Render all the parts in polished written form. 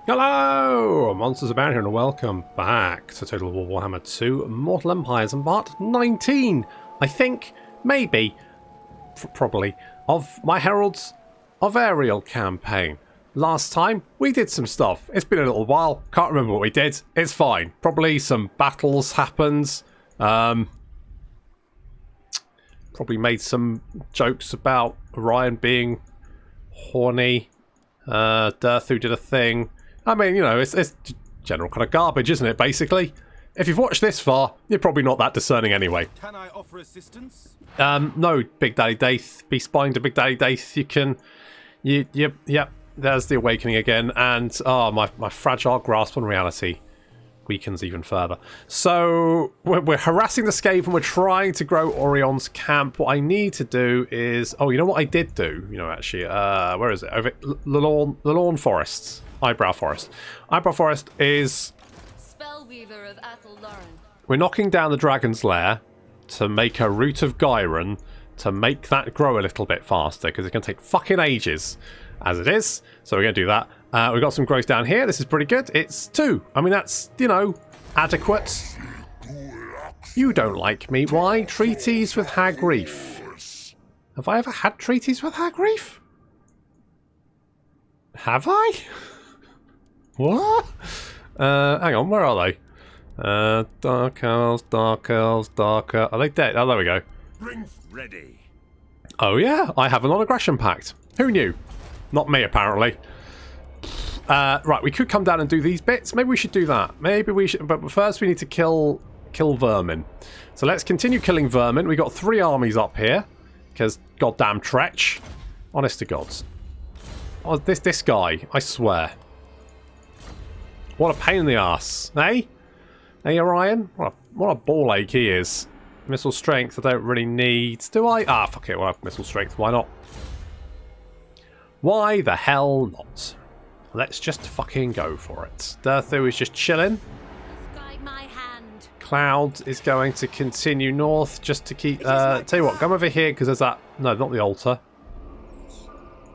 Hello! MonstersAbound here and welcome back to Total War Warhammer 2 Mortal Empires and part 19, I think, maybe, probably, of my Heralds of Ariel campaign. Last time, we did some stuff. It's been a little while. Can't remember what we did. It's fine. Probably some battles happened. Probably made some jokes about Orion being horny. Durthu did a thing. I mean, you know, it's general kind of garbage, isn't it, basically? If you've watched this far, you're probably not that discerning anyway. Can I offer assistance? No, Big Daddy Daith. Be spying to Big Daddy Daith. You can... Yep, there's the awakening again. And, oh, my fragile grasp on reality weakens even further. So, we're harassing the Scave and we're trying to grow Orion's camp. What I need to do is... Oh, you know what I did do? You know, actually, where is it? Over the Lawn Forests. Eyebrow Forest. Eyebrow Forest is... Spellweaver of Athellarn. We're knocking down the Dragon's Lair to make a Root of Gyron to make that grow a little bit faster, because it's going to take fucking ages as it is. So we're going to do that. We've got some growth down here. This is pretty good. It's 2. I mean, that's, you know, adequate. You don't like me. Why? Treaties with Hag Reef. Have I ever had treaties with Hag Reef? Have I? What? Hang on, where are they? Dark Elves, Dark Elves, Darker. Are they dead? Oh, there we go. Bring ready. Oh yeah, I have a non-aggression pact. Who knew? Not me, apparently. Right, we could come down and do these bits. Maybe we should do that. Maybe we should, but first we need to kill vermin. So let's continue killing vermin. We got 3 armies up here, because goddamn Tretch. Honest to gods. Oh, this guy, I swear. What a pain in the ass, eh? Hey, Orion? What a ball ache he is. Missile strength I don't really need. Do I? Ah, fuck it, we'll have missile strength. Why not? Why the hell not? Let's just fucking go for it. Durthu is just chilling. Guide my hand. Cloud is going to continue north just to keep... tell you what, come over here because there's that... No, not the altar.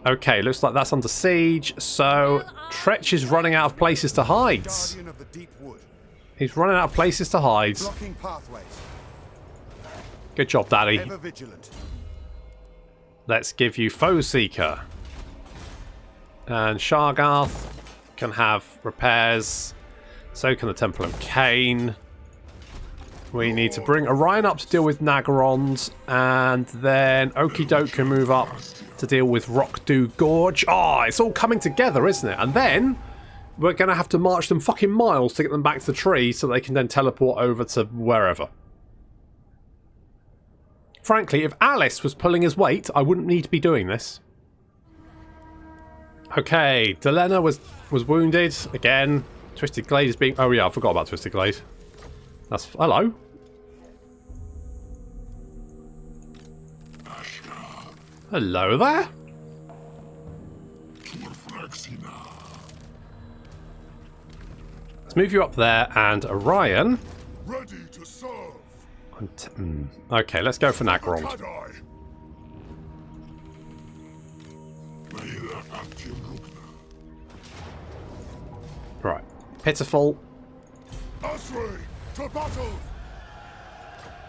Okay, looks like that's under siege, so Tretch is running out of places to hide. He's running out of places to hide. Good job, Daddy. Let's give you Foe Seeker. And Shargarth can have repairs. So can the Temple of Cain. We need to bring Orion up to deal with Nagarons, and then Oaky Doke can move up to deal with Rockdew Gorge. Oh, it's all coming together, isn't it? And then we're going to have to march them fucking miles to get them back to the tree so they can then teleport over to wherever. Frankly, if Alice was pulling his weight, I wouldn't need to be doing this. Okay, Delena was wounded. Again, Twisted Glade is being... Oh yeah, I forgot about Twisted Glade. That's... Hello. Hello there. Let's move you up there, and Orion. Ready to serve. Okay, let's go for Nagrond. Right, pitiful. Asuryan, to battle.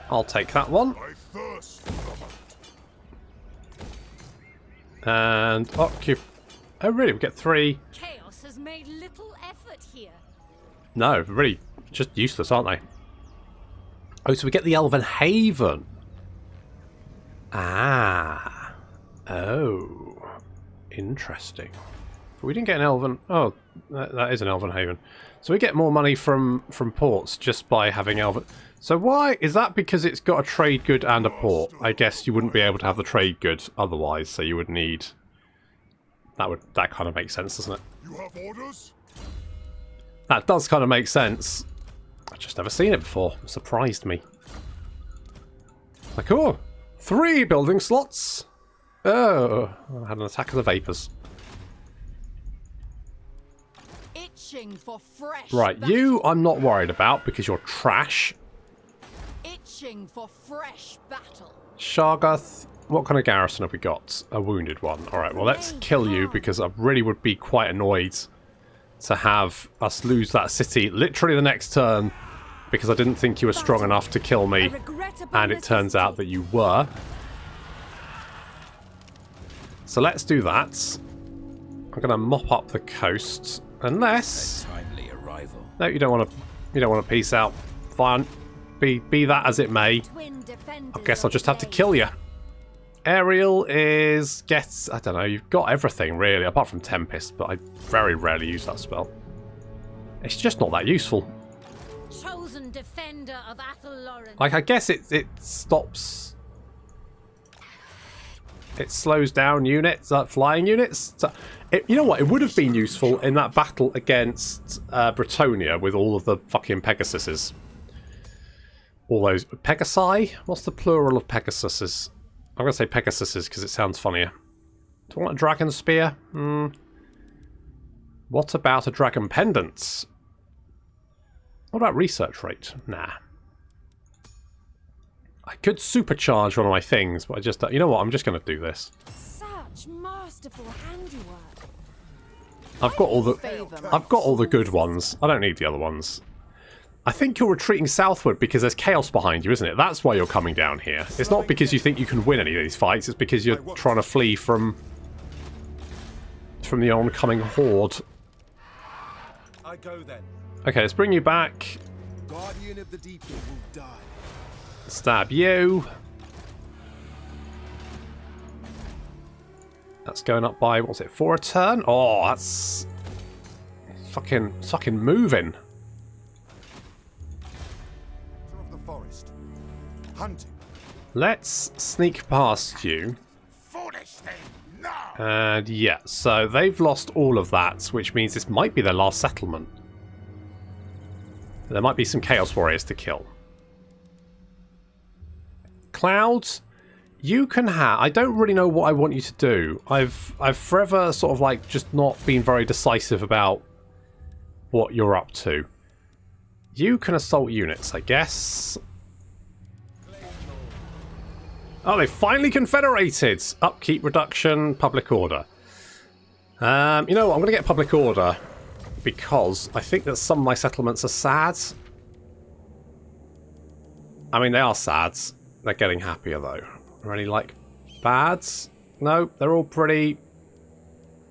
I'll take that one. I thirst for the hunt. And oh really? We get 3. Chaos has made little effort here. No, really, just useless, aren't they? Oh, so we get the Elven Haven. Ah. Oh. Interesting. But we didn't get an Elven... Oh, that is an Elven Haven. So we get more money from ports just by having Elven... So why? Is that because it's got a trade good and a port? I guess you wouldn't be able to have the trade good otherwise, so you would need... That kind of makes sense, doesn't it? You have orders? That does kind of make sense. I've just never seen it before. It surprised me. Like, oh, 3 building slots. Oh, I had an attack of the vapors. Itching for fresh Right, battle. you I'm not worried about because you're trash. Itching for fresh battle. Shargarth, what kind of garrison have we got? A wounded one. Alright, well let's kill you because I really would be quite annoyed to have us lose that city literally the next turn because I didn't think you were strong enough to kill me, and it turns out that you were. So let's do that. I'm going to mop up the coast, unless... Timely arrival. No, you don't want to. You don't want to peace out. Fine. Be that as it may. I guess I'll just have to kill you. Ariel gets... I don't know, you've got everything really, apart from Tempest, but I very rarely use that spell. It's just not that useful. Chosen defender of Asuryan. Like, I guess it stops... It slows down units, flying units. So you know what, it would have been useful in that battle against Bretonia with all of the fucking Pegasuses. All those... Pegasi? What's the plural of Pegasuses? I'm going to say Pegasuses because it sounds funnier. Do I want a dragon spear? What about a dragon pendant? What about research rate? Nah. I could supercharge one of my things, but I just... You know what? I'm just going to do this. Such masterful handiwork. I've got all the good ones. I don't need the other ones. I think you're retreating southward because there's chaos behind you, isn't it? That's why you're coming down here. It's not because you think you can win any of these fights. It's because you're trying to flee from the oncoming horde. I go then. Okay, let's bring you back. Guardian of the Deep will die. Stab you. That's going up by, what's it, 4 a turn? Oh, that's fucking moving. Of the forest. Hunting. Let's sneak past you. Foolish thing. No. And yeah, so they've lost all of that, which means this might be their last settlement. There might be some Chaos Warriors to kill. Clouds, you can have... I don't really know what I want you to do. I've forever sort of like just not been very decisive about what you're up to. You can assault units, I guess. Oh, they finally confederated! Upkeep reduction, public order. You know what, I'm going to get public order because I think that some of my settlements are sad. I mean, they are sad. They're getting happier, though. Are any, like, bads? No, they're all pretty...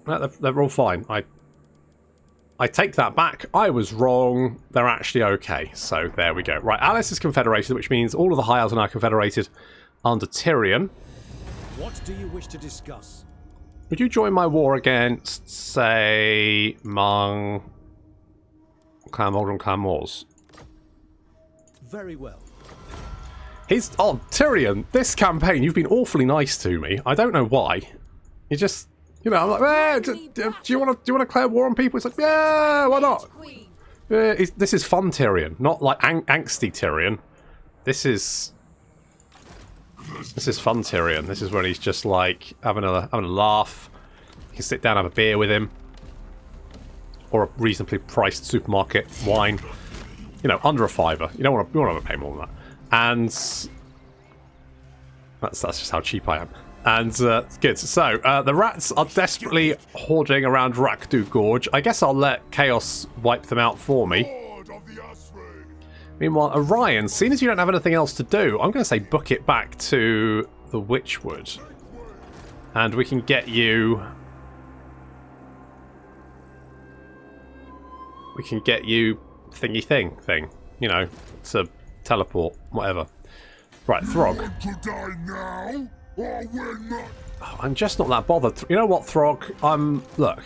No, they're all fine. I take that back. I was wrong. They're actually okay. So, there we go. Right, Alice is confederated, which means all of the High Elves are now confederated under Tyrion. What do you wish to discuss? Would you join my war against, say, Mung, Clan Mold and Clan Moors? Very well. Oh, Tyrion, this campaign, you've been awfully nice to me. I don't know why. You just, you know, I'm like, do you want to declare war on people? It's like, yeah, why not? This is fun Tyrion, not like angsty Tyrion. This is fun Tyrion. This is when he's just like having a laugh. You can sit down, have a beer with him, or a reasonably priced supermarket wine. You know, under a $5. You don't want to pay more than that. And that's just how cheap I am. And good. So the rats are desperately hoarding around Rakdu Gorge. I guess I'll let Chaos wipe them out for me. Lord of the Asray. Meanwhile, Orion, seeing as you don't have anything else to do, I'm going to say book it back to the Witchwood. And we can get you... We can get you thingy thing. You know, to teleport, whatever. Right, Throg. Want to die now, or we're not? Oh, I'm just not that bothered. You know what, Throg? Look,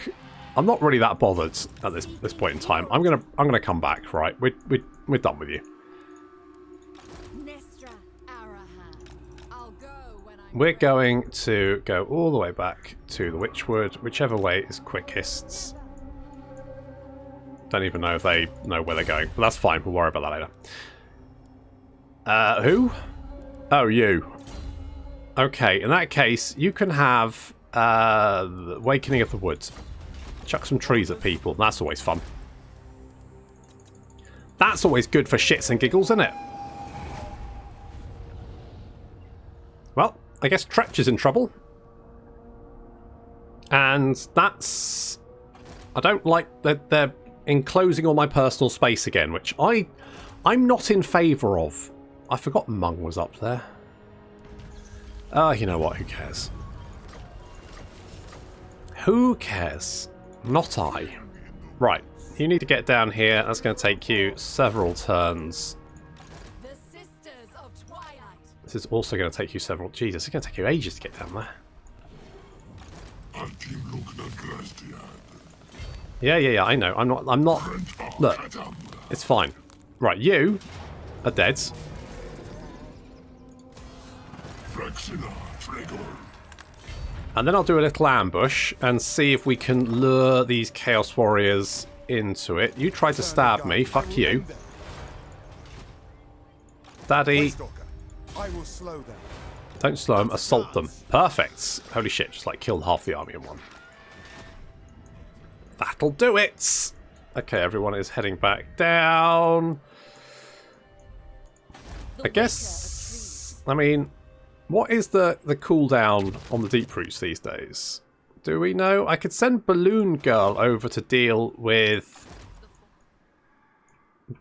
I'm not really that bothered at this point in time. I'm gonna come back. Right, we're done with you. We're going to go all the way back to the Witchwood, whichever way is quickest. Don't even know if they know where they're going, but that's fine. We'll worry about that later. Who? Oh, you. Okay, in that case, you can have the Awakening of the Woods. Chuck some trees at people. That's always fun. That's always good for shits and giggles, isn't it? Well, I guess Tretch is in trouble. And that's I don't like that they're enclosing all my personal space again, which I'm not in favour of. I forgot Mung was up there. You know what? Who cares? Who cares? Not I. Right. You need to get down here. That's going to take you several turns. The Sisters of Twilight. This is also going to take you several... Jesus, it's going to take you ages to get down there. Yeah, I know. I'm not... Look, it's fine. Right, you are dead. And then I'll do a little ambush and see if we can lure these Chaos Warriors into it. You tried to stab me. Fuck you. Daddy. I will slow them. Don't slow them, assault them. Perfect. Holy shit, just like killed half the army in one. That'll do it. Okay, everyone is heading back down. I guess... I mean, what is the cooldown on the deep roots these days? Do we know? I could send Balloon Girl over to deal with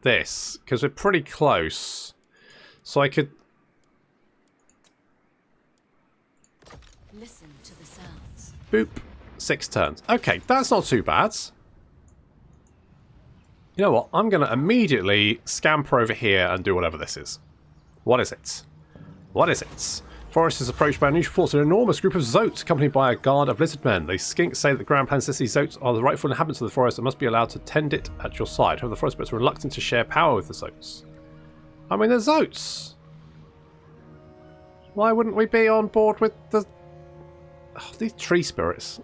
this, because we're pretty close. So I could... Listen to the sounds. Boop. 6 turns. Okay, that's not too bad. You know what? I'm going to immediately scamper over here and do whatever this is. What is it? What is it? Forest is approached by a unusual force, an enormous group of Zotes, accompanied by a guard of lizard men. The skinks say that the Grand Plan says these Zotes are the rightful inhabitants of the forest and must be allowed to tend it at your side. However, the forest spirits are reluctant to share power with the Zotes. I mean, they're Zotes. Why wouldn't we be on board with the... Oh, these tree spirits.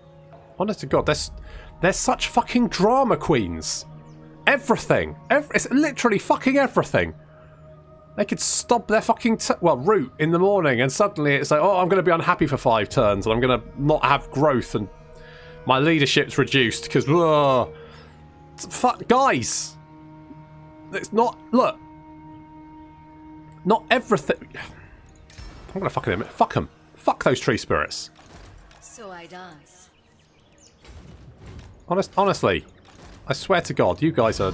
Honest to God, they're such fucking drama queens. Everything. It's literally fucking everything. They could stop their fucking... root in the morning and suddenly it's like, oh, I'm going to be unhappy for 5 turns and I'm going to not have growth and my leadership's reduced because... Fuck, guys. It's not... Look. Not everything... I'm going to fucking admit... Fuck them. Fuck those tree spirits. So I dance. Honestly, I swear to God, you guys are...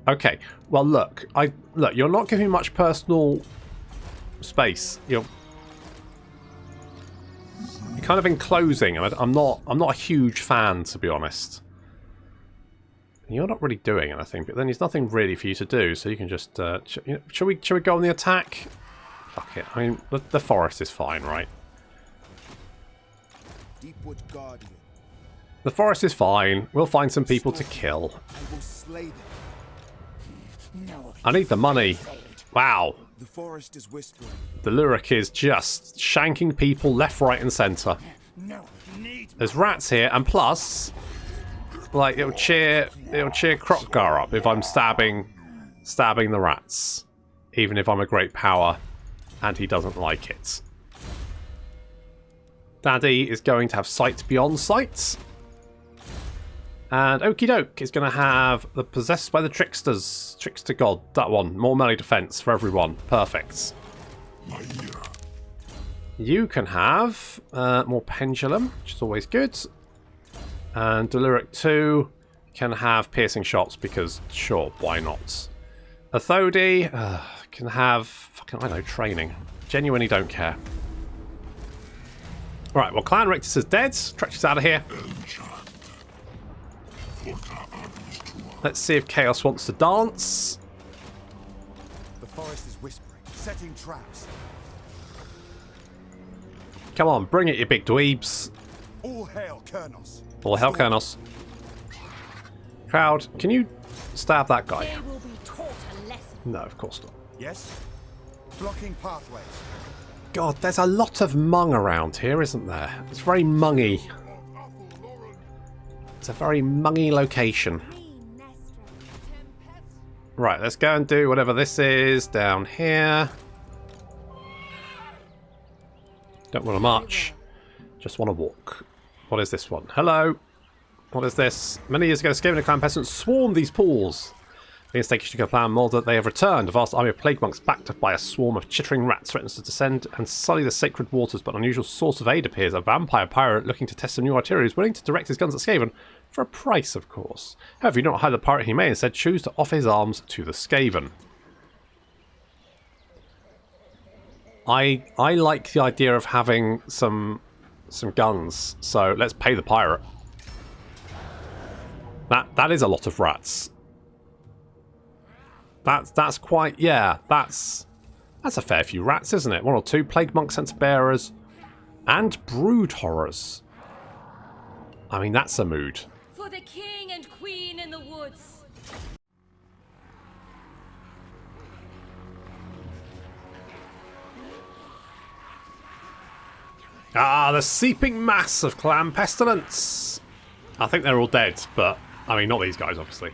Okay, well look, you're not giving me much personal space. You're kind of enclosing, and I'm not a huge fan, to be honest. You're not really doing anything, but then there's nothing really for you to do, so you can just... shall we go on the attack? Fuck it. I mean, the forest is fine, right? Deepwood Guardian. The forest is fine. We'll find some people to kill. I will slay them. No. I need the money. Wow. The forest is whispering. The Lyric is just shanking people left, right, and centre. No. There's rats here, and plus... Like, it'll cheer Krokgar up if I'm stabbing the rats. Even if I'm a great power and he doesn't like it. Daddy is going to have sight beyond sight. And Oaky Doke is going to have the Possessed by the Tricksters. Trickster God, that one. More melee defense for everyone. Perfect. You can have more Pendulum, which is always good. And Deliric 2 can have piercing shots because, sure, why not? Athodi can have, fucking, I don't know, training. Genuinely don't care. Right, well, Clan Rictus is dead. Treacherous out of here. Let's see if Chaos wants to dance. The forest is whispering, setting traps. Come on, bring it, you big dweebs. All hail Kurnos. All hell, Kurnos. Crowd, can you stab that guy? They will be taught a lesson. No, of course not. Yes? Blocking pathways. God, there's a lot of mung around here, isn't there? It's very mungy. It's a very mungy location. Right, let's go and do whatever this is down here. Don't want to march. Just want to walk. What is this one? Hello. What is this? Many years ago, Skaven clan peasants swarmed these pools. The Instigation plan more that they have returned. A vast army of plague monks backed up by a swarm of chittering rats threatens to descend and sully the sacred waters, but an unusual source of aid appears. A vampire pirate looking to test some new artillery is willing to direct his guns at Skaven, for a price, of course. However, you do not hire the pirate, he may instead choose to offer his arms to the Skaven. I like the idea of having some guns, so let's pay the pirate. That is a lot of rats. That's quite, yeah, that's a fair few rats, isn't it? 1 or 2 plague monk sense bearers and brood horrors. I mean, that's a mood. For the king and queen in the woods. Ah, the seeping mass of clan pestilence. I think they're all dead, but I mean, not these guys, obviously.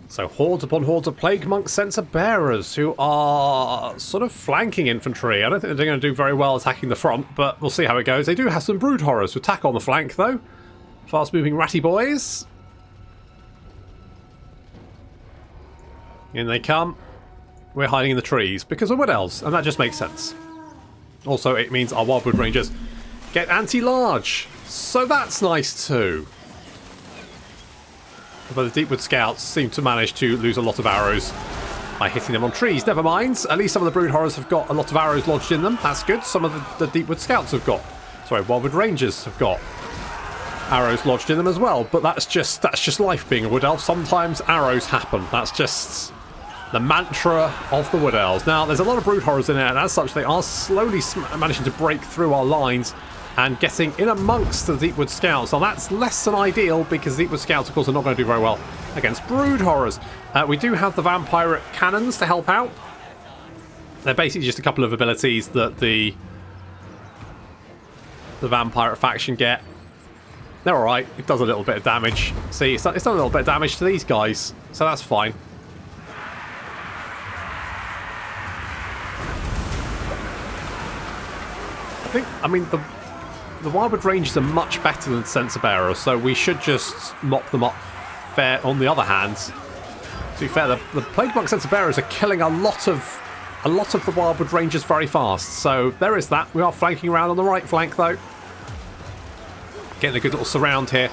So hordes upon hordes of plague monk censer bearers who are sort of flanking infantry. I don't think they're going to do very well attacking the front, but we'll see how it goes. They do have some brood horrors to attack on the flank, though. Fast moving ratty boys. In they come. We're hiding in the trees because of wood elves, and that just makes sense. Also, it means our wildwood rangers get anti-large, so that's nice too. But the Deepwood Scouts seem to manage to lose a lot of arrows by hitting them on trees. Never mind. At least some of the Brood Horrors have got a lot of arrows lodged in them. That's good. Some of the Deepwood Scouts have got... Sorry, Wildwood Rangers have got arrows lodged in them as well. But that's just life being a Wood Elf. Sometimes arrows happen. That's just the mantra of the Wood Elves. Now, there's a lot of Brood Horrors in there, and as such, they are slowly managing to break through our lines and getting in amongst the Deepwood Scouts. Now that's less than ideal because the Deepwood Scouts, of course, are not going to do very well against Brood Horrors. We do have the Vampire Cannons to help out. They're basically just a couple of abilities that the Vampire faction get. They're alright. It does a little bit of damage. See, it's done a little bit of damage to these guys, so that's fine. I mean, the Wildwood Rangers are much better than Censer Bearers, so we should just mop them up fair. On the other hand, to be fair, the Plague Monk Censer Bearers are killing a lot of the Wildwood Rangers very fast. So there is that. We are flanking around on the right flank, though. Getting a good little surround here.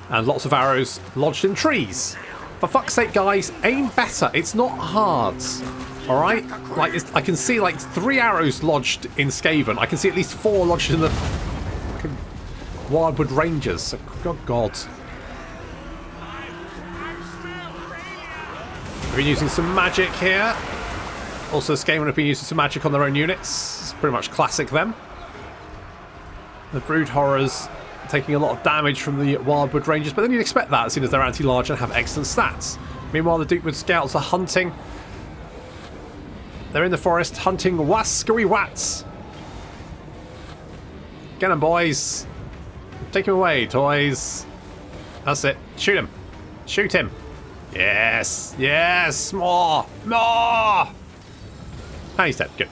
And lots of arrows lodged in trees. For fuck's sake, guys, aim better. It's not hard. Alright? Like, I can see, like, 3 arrows lodged in Skaven. I can see at least 4 lodged in the fucking Wildwood Rangers. Oh, God. We've been using some magic here. Also, Skaven have been using some magic on their own units. It's pretty much classic them. The Brood Horrors taking a lot of damage from the Wildwood Rangers, but then you'd expect that as soon as they're anti-large and have excellent stats. Meanwhile, the Deepwood Scouts are hunting. They're in the forest hunting wascary wats. Get him, boys. Take him away, toys. That's it. Shoot him. Shoot him. Yes. Yes. More. More. Ah, he's dead. Good.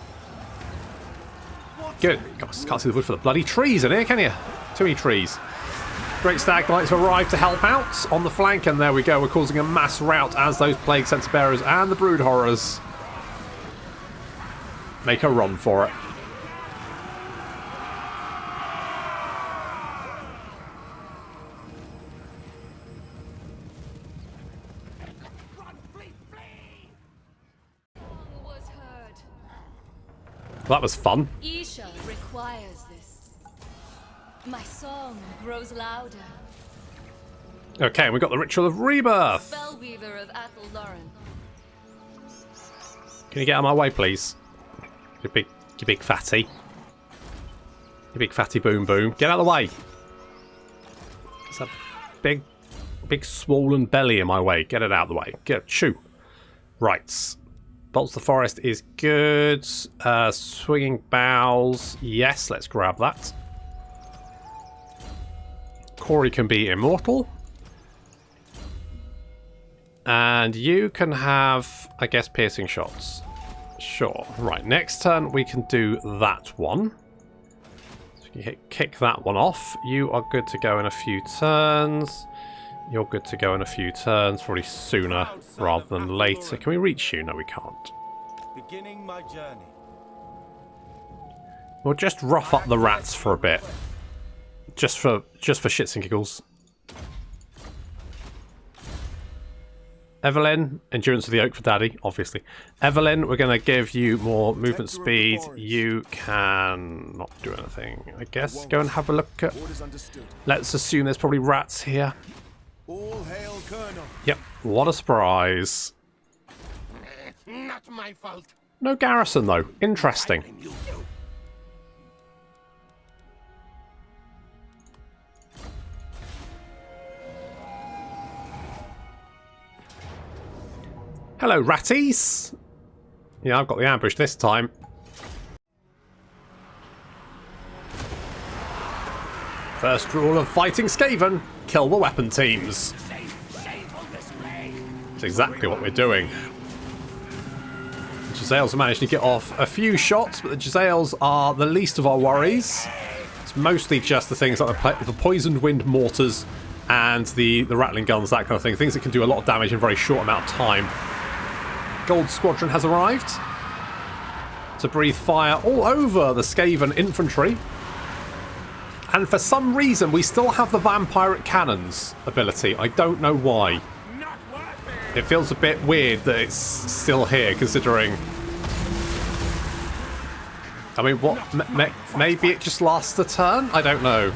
Good. God, can't see the wood for the bloody trees in here, can you? Too many trees. Great Stag Knights have arrived to help out on the flank, and there we go. We're causing a mass rout as those Plague Censer Bearers and the Brood Horrors make a run for it. That was fun. Isha requires this. My song grows louder. Okay, we've got the Ritual of Rebirth. Spellweaver of Atheldoran. Can you get out of my way, please? You big fatty. You big fatty boom boom. Get out of the way. It's a big swollen belly in my way. Get it out of the way. Shoo. Right. Bolts the Forest is good. Swinging Boughs. Yes, let's grab that. Corey can be immortal. And you can have, I guess, piercing shots. Sure. Right, next turn we can do that one. So you kick that one off. You are good to go in a few turns. You're good to go in a few turns, probably sooner rather than later. Can we reach you? No, we can't. Beginning my journey. We'll just rough up the rats for a bit. Just for shits and giggles. Evelyn, Endurance of the Oak for Daddy, obviously. Evelyn, we're going to give you more movement speed. You can not do anything, I guess. Go and have a look at... Let's assume there's probably rats here. All hail, Colonel. Yep, what a surprise. Not my fault. No garrison, though. Interesting. Hello, ratties! Yeah, I've got the ambush this time. First rule of fighting Skaven, kill the weapon teams. That's exactly what we're doing. The Jezzails have managed to get off a few shots, but the Jezzails are the least of our worries. It's mostly just the things like the poisoned wind mortars and the rattling guns, that kind of thing. Things that can do a lot of damage in a very short amount of time. Gold Squadron has arrived to breathe fire all over the Skaven infantry. And for some reason, we still have the Vampiric Cannons ability. I don't know why. It feels a bit weird that it's still here, considering... I mean, what? Maybe it just lasts a turn? I don't know.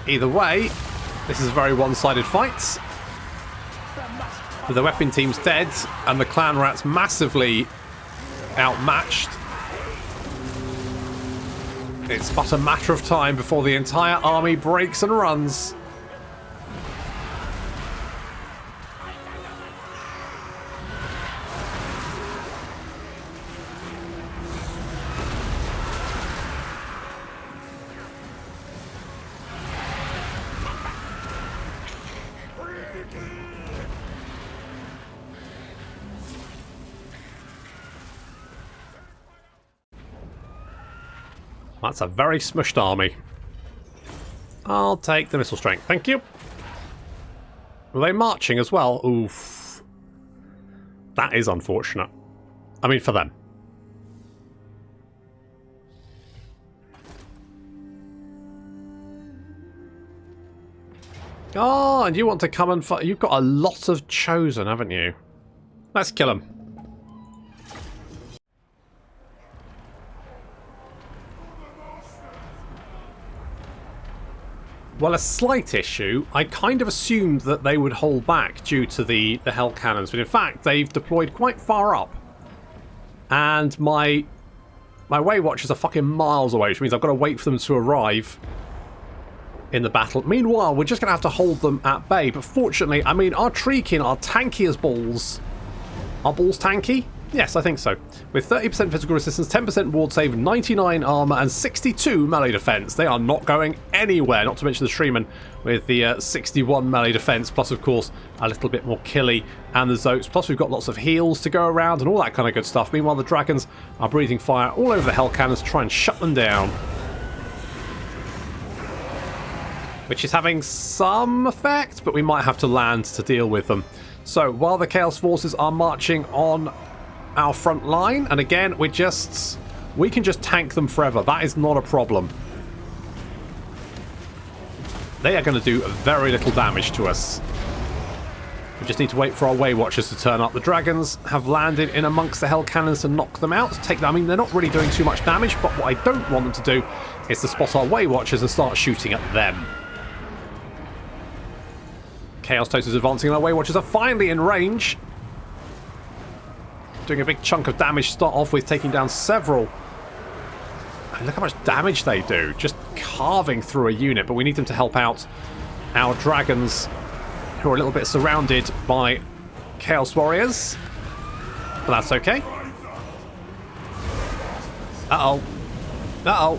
Either way, this is a very one-sided fight. The weapon team's dead, and the clan rats massively outmatched. It's but a matter of time before the entire army breaks and runs. That's a very smushed army. I'll take the missile strength, thank you. Were they marching as well? Oof. That is unfortunate. I mean, for them. Oh, and you want to come and fight? You've got a lot of Chosen, haven't you? Let's kill them. Well, a slight issue. I kind of assumed that they would hold back due to the Hell Cannons, but in fact, they've deployed quite far up. And my Way Watchers are fucking miles away, which means I've got to wait for them to arrive in the battle. Meanwhile, we're just going to have to hold them at bay. But fortunately, I mean, our Treekin are tanky as balls. Are balls tanky? Yes, I think so. With 30% physical resistance, 10% ward save, 99 armor, and 62 melee defense. They are not going anywhere, not to mention the Shreeman with the 61 melee defense, plus, of course, a little bit more killy, and the Zotes. Plus, we've got lots of heals to go around and all that kind of good stuff. Meanwhile, the Dragons are breathing fire all over the Hell Cannons to try and shut them down. Which is having some effect, but we might have to land to deal with them. So, while the Chaos Forces are marching on our front line, and again, we can just tank them forever. That is not a problem. They are going to do very little damage to us. We just need to wait for our Way Watchers to turn up. The Dragons have landed in amongst the Hell Cannons to knock them out. Take them. I mean, they're not really doing too much damage, but what I don't want them to do is to spot our Way Watchers and start shooting at them. Chaos Toast is advancing, and our Way Watchers are finally in range. Doing a big chunk of damage to start off with, taking down several. And look how much damage they do, just carving through a unit. But we need them to help out our Dragons, who are a little bit surrounded by Chaos Warriors. But that's okay. Uh-oh. Uh-oh.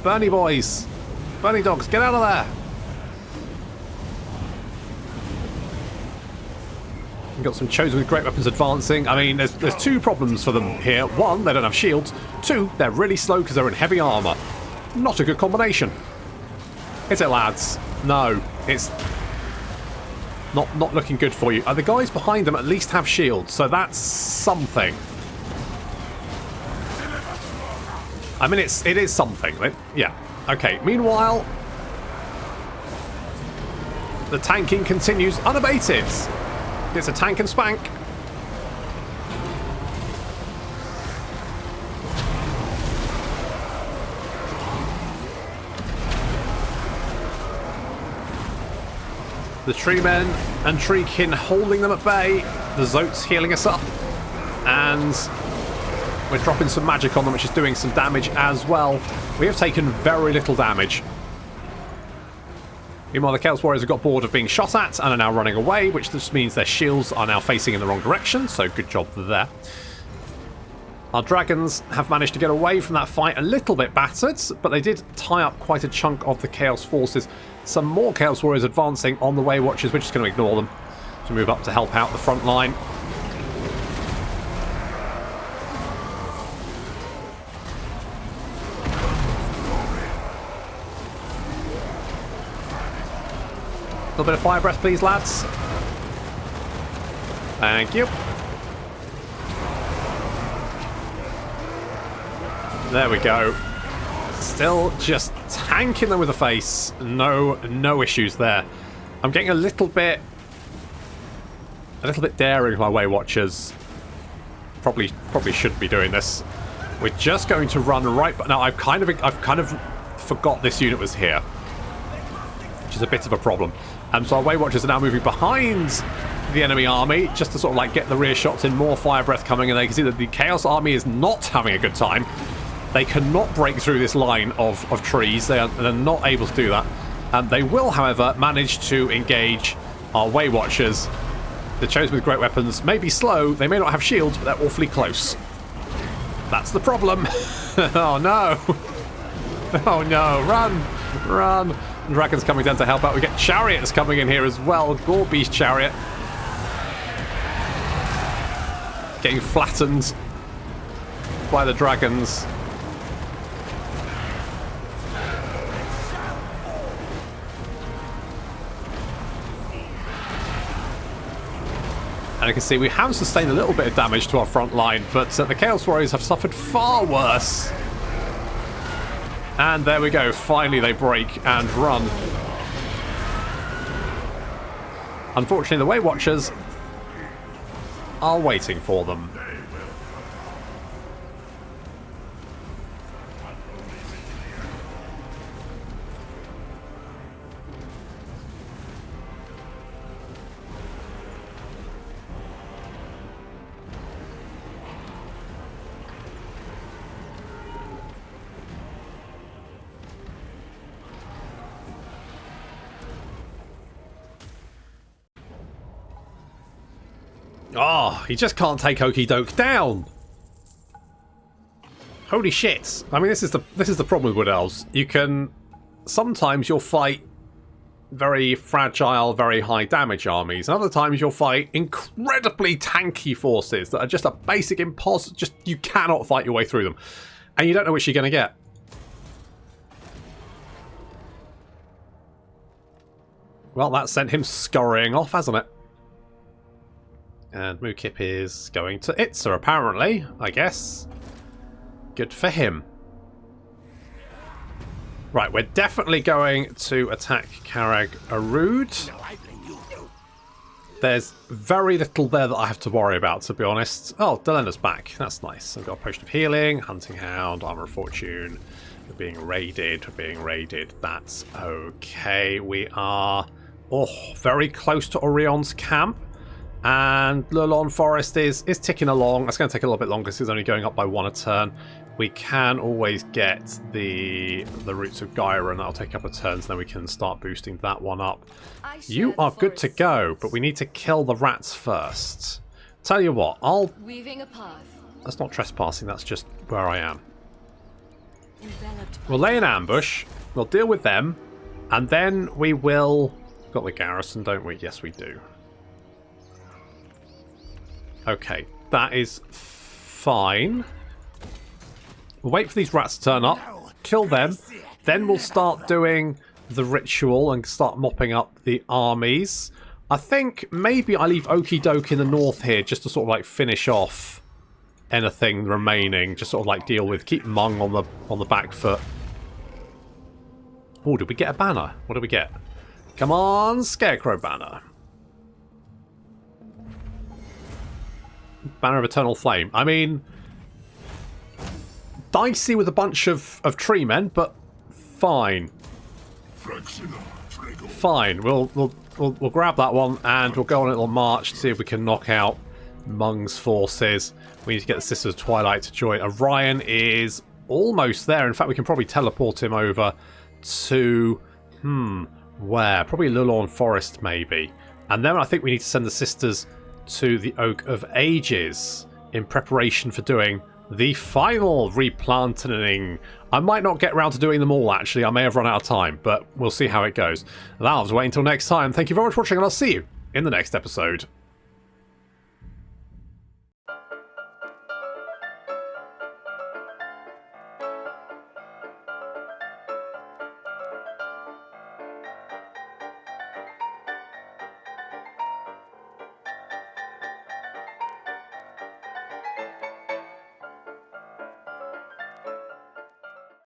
Bernie boys. Bernie dogs, get out of there. We've got some Chosen with great weapons advancing. I mean, there's two problems for them here. One, they don't have shields. Two, they're really slow because they're in heavy armor. Not a good combination. Is it, lads? No, it's not looking good for you. The guys behind them at least have shields, so that's something. I mean, it is something. Yeah. Okay. Meanwhile, the tanking continues unabated. It's a tank and spank. The tree men and treekin holding them at bay. The Zote's healing us up. And we're dropping some magic on them, which is doing some damage as well. We have taken very little damage. Meanwhile, the Chaos Warriors have got bored of being shot at and are now running away, which just means their shields are now facing in the wrong direction, so good job there. Our dragons have managed to get away from that fight a little bit battered, but they did tie up quite a chunk of the Chaos forces. Some more Chaos Warriors advancing on the Way Watchers. We're just going to ignore them to move up to help out the front line. A little bit of fire breath, please, lads. Thank you. There we go. Still just tanking them with the face. No issues there. I'm getting a little bit daring with my Way Watchers. Probably shouldn't be doing this. We're just going to run right. But now I've kind of forgot this unit was here, which is a bit of a problem. So our Way Watchers are now moving behind the enemy army just to sort of like get the rear shots in, more fire breath coming, and they can see that the Chaos army is not having a good time. They cannot break through this line of trees. They're not able to do that. They will, however, manage to engage our Way Watchers. The chosen with great weapons may be slow. They may not have shields, but they're awfully close. That's the problem. Oh no. Oh no. Run. Dragon's coming down to help out. We get chariots coming in here as well. Gore Beast chariot. Getting flattened by the dragons. And you can see we have sustained a little bit of damage to our front line, but the Chaos Warriors have suffered far worse. And there we go. Finally, they break and run. Unfortunately, the Way Watchers are waiting for them. Oh, he just can't take Oaky Doke down. Holy shit. I mean, this is the problem with Wood Elves. Sometimes you'll fight very fragile, very high damage armies, and other times you'll fight incredibly tanky forces that are just a basic impossible. Just you cannot fight your way through them, and you don't know which you're going to get. Well, that sent him scurrying off, hasn't it? And Mukip is going to Itza, apparently, I guess. Good for him. Right, we're definitely going to attack Karag Arud. There's very little there that I have to worry about, to be honest. Oh, Delena's back. That's nice. I've got a Potion of Healing, Hunting Hound, Armor of Fortune. We're being raided. That's okay. We are very close to Orion's camp. And Lurlon Forest is ticking along. It's going to take a little bit longer because it's only going up by 1 a turn. We can always get the Roots of Gyra, and that'll take a couple of turns, and then we can start boosting that one up. You are good to go, but we need to kill the rats first. Tell you what, Weaving a path. That's not trespassing, that's just where I am. We'll lay an ambush, we'll deal with them, and then we will... We've got the garrison, don't we? Yes, we do. Okay, that is fine. We'll wait for these rats to turn up, kill them, then we'll start doing the ritual and start mopping up the armies. I think maybe I leave Oaky Doke in the north here just to sort of like finish off anything remaining. Just sort of like deal with, keep Mung on the back foot. Oh, did we get a banner? What did we get? Come on, Scarecrow banner. Banner of Eternal Flame. I mean, dicey with a bunch of tree men, but fine. Fine. We'll grab that one and we'll go on a little march to see if we can knock out Mung's forces. We need to get the Sisters of Twilight to join. Orion is almost there. In fact, we can probably teleport him over to where? Probably Lulorn Forest, maybe. And then I think we need to send the Sisters to the Oak of Ages in preparation for doing the final replanting. I might not get around to doing them all, actually. I may have run out of time, but we'll see how it goes. That'll have to wait until next time. Thank you very much for watching, and I'll see you in the next episode.